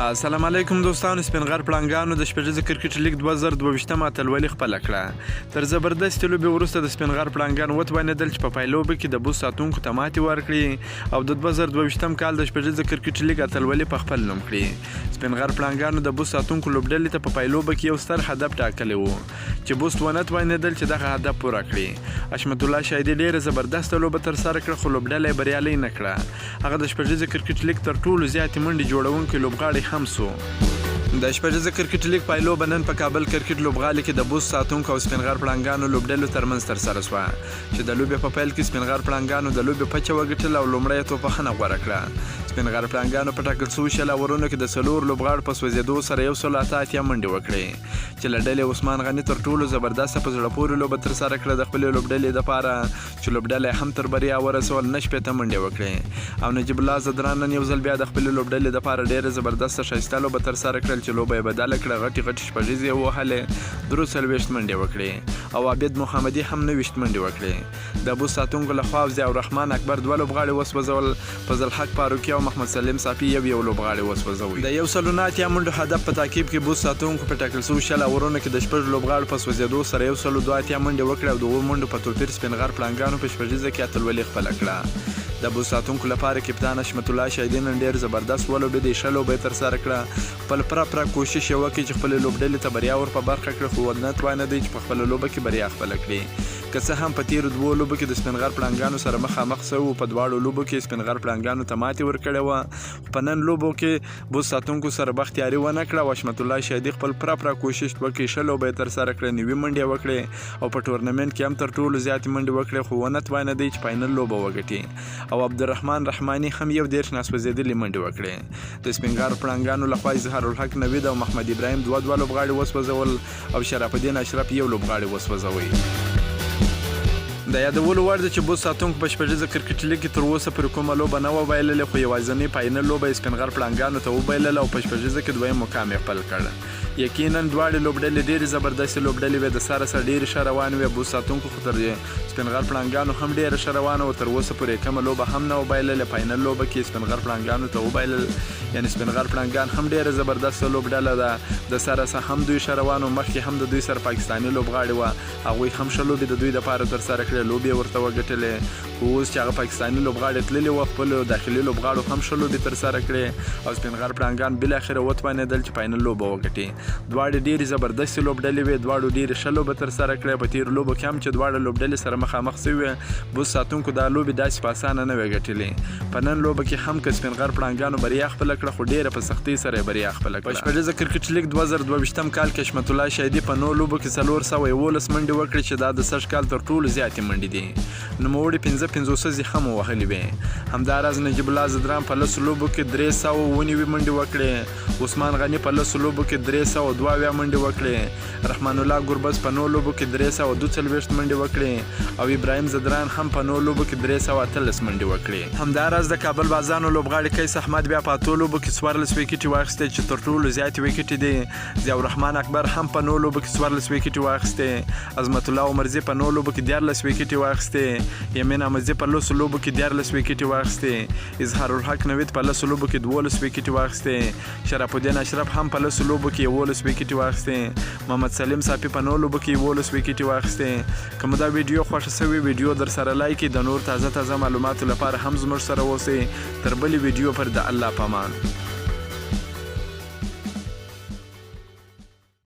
السلام علیکم دوستانو. سپینغر پړانګانو د شپږیزې کرکټ لیګ 2022 اتلولي خپله کړه. تر زبردستې لوبې وروسته د سپینغر پړانګان وتوانېدل چې په پایلوبه کې د بوس ساتونکو ته ماتې ورکړي او د 2022 کال د شپږیزې کرکټ لیګ اتلولي په خپل نوم کړي. سپینغر پړانګانو د بوس ساتونکو لوبډلې ته په پایلوبه کې یو ستر هدف ټاکلی و چې بوس ونه توانېدل چې دغه هدف پوره کړي. حشمت الله شاهدي ډېره زبردسته لوبه ترسره کړه خو لوبډله یې بریالۍ نه کړه. هغه د شپږیزې کرکټ لیګ تر ټولو زیاتې منډې جوړونکی لوبغاړی هم سو. د شپږیزې کرکټ لیګ پایلوبه نن په کابل کرکټ لوبغالي کې د بوس ساتونکو او سپینغر پړانګانو لوبډلو ترمنځ ترسره شوه چې د لوبې په پیل کې سپینغر پړانګانو د لوبې پچه وګټله او لومړۍ توپخنه غوره کړه. سپینغر پړانګانو په ټاکل شوي شل اورونو کې د څلور لوبغاړو په سوځېدو سره 188 منډې وکړې چې له ډلې عثمان غني تر ټولو زبردسته په زړه پورې لوبه ترسره کړه د خپلې لوبډلې دپاره چې لوبډله هم تر بریا ورسول 9 منډې وکړې او نجیب الله زدران نن یو ځل بیا د خپلې لوبډلې دپاره ډېره زبردسته ښایسته لوبه ترسره کړل چې لوبه یې بدله کړه. غټې شپږیزې یې ووهلې 43 منډې وکړې او عابد محمدي هم 90 منډې وکړې. د بوس ساتونکو لخوا ضیاء الرحمن اکبر 2 لوبغاړي وسوځول، فضل حق فاروقي او محمد سلیم صافي یو لوبغاړي وسوځوي. د 109 منډو هدف په تعقیب کې بوس ساتونکو په ټاکل شوي شل اورونو کې د شپږ لوبغاړو په سوځېدو سره 102 منډې وکړې او د 2 منډو په توپیر سپینغر پړانګانو په شپږیزه کې اتلولي خپله کړه. د بوس ساتونکو لپاره کپتان حشمت الله شاهدي نن ډېر زبردست ولوبېد. ښه لوبه یې ترسره کړه. خپل پوره کوشش یې وکړي چې خپلې لوبډلې ته بریا ور په برخه کړي خو ونه توانېدی چې په خپله لوبه کې بریا خپله کړي. که څه هم په تېرو 2 لوبو کې د سپینغر پړانګانو سره مخامخ سوي وو، په دواړو لوبو کې سپینغر پړانګانو ته ماتې ورکړې وه خو په نن لوبو کې بوس ساتونکو سره بختیاري ونه کړه او حشمت الله شاهدي خپل پوره کوشش وکړي. ښه لوبه یې ترسره کړه، 90 منډې وکړې او په ټورنمنټ کې هم تر ټولو زیاتې منډې وکړې خو ونه توانېدی چې فاینل لوبه وګټي او عبدالرحمن رحماني هم یو 13 ناسوځېدلې منډې وکړې. د سپینغر پړانګانو لخوا اظهار الحق نوید او محمد ابراهیم 2 لوبغاړي وسوځول او شرف الدین اشرف یو لوبغاړي وسوځوي. د یادولو وړ ده چې بوس ساتونکو په شپږیزه کرکټ لیګ کې تر اوسه پورې کومه لوبه نه وه بایللې خو یوازینۍ فاینل لوبه یې سپینغر پړانګانو ته وبایلله او په شپږیزه کې 2یم مقام یې خپل کړ. یقینا دواړې لوبډلې ډېرې زبردستې لوبډلې وې، د سره سره ډېرې ښه روانې وې. بوس ساتونکو خو تر سپینغر پړانګانو هم ډېره ښه روانه وه، تر اوسه پورې کومه لوبه هم نه وبایلله. فاینل لوبه کې سپینغر پړانګانو ته وبایلل، یعنې سپینغر پړانګان هم ډېره زبردسته لوبډله ده. د سره سره هم دوی ښه روان وو، مخکې هم د دوی سره پاکستاني لوبغاړي وه، هغوی هم ښه لوبې د دوی دپاره ترسره کړې، لوبې یې ورته وګټلې. خو اوس چې هغه پاکستاني لوبغاړي تللي وه خپلو داخلي لوبغاړو هم ښه لوبې ترسره کړې او سپینغر پړانګان بالاخره وتوانېدل چې فاینل لوبه وګټي. دواړې ډېرې زبردستې لوبډلې وې، دواړو ډېرې ښه لوبه ترسره کړې. په تېرو لوبو کې هم چې دواړه لوبډلې سره مخامخ سوي وې، بوس ساتونکو دا لوبې داسې په اسانه نه وې ګټلې. په نن لوبه کې هم که سپینغر پړانګانو بریا خپله کړه خو ډېره په سختۍ سره یې بریا خپله کړه. په شپږیزه کرکټ لیګ 2022 کال کې حشمت الله شاهدي په 9 لوبو کې 411 منډې وکړې چې دا د سږ کال تر ټولو زیاتې منډې دي. نوموړي 50 هم وهلې وې. همداراز نجیب الله زدران په 10 لوبو کې 319 منډې وکړې. عثمان غني په 10 لوبو کې 302 منډې وکړې. رحمان الله ګربز په 9 لوبو کې 342 منډې وکړې او ابراهیم زدران هم په 9 لوبو کې 318 منډې وکړې. همداراز د کابل بازانو لوبغاړي قیس احمد بیا په 8 لوبو کې 14 وکټې واخیستې چې تر ټولو زیاتې وکټې دي. ضیاء الرحمن اکبر هم په 9 لوبو کې 14 وکټې واخیستې. عظمت الله عمرزي په 9 لوبو کې 14 وکټې واخیستې. یمین احمدزي په 10 لوبو کې 14 وکټې واخیستې. اظهار الحق نوید په 10 لوبو کې 12 وکټې واخیستې. شرف الدین اشرف هم په 10 لوبو کې 11 وکټې واخیستې. محمد سلیم صافي په 9 لوبو کې 11 وکټې واخیستې. که مو دا ویډیو خوښه شوې ویډیو در سره لایک کړئ. د نور تازه معلوماتو لپاره هم زموږ سره اوسئ. تر بلې ویډیو پر د الله پامان.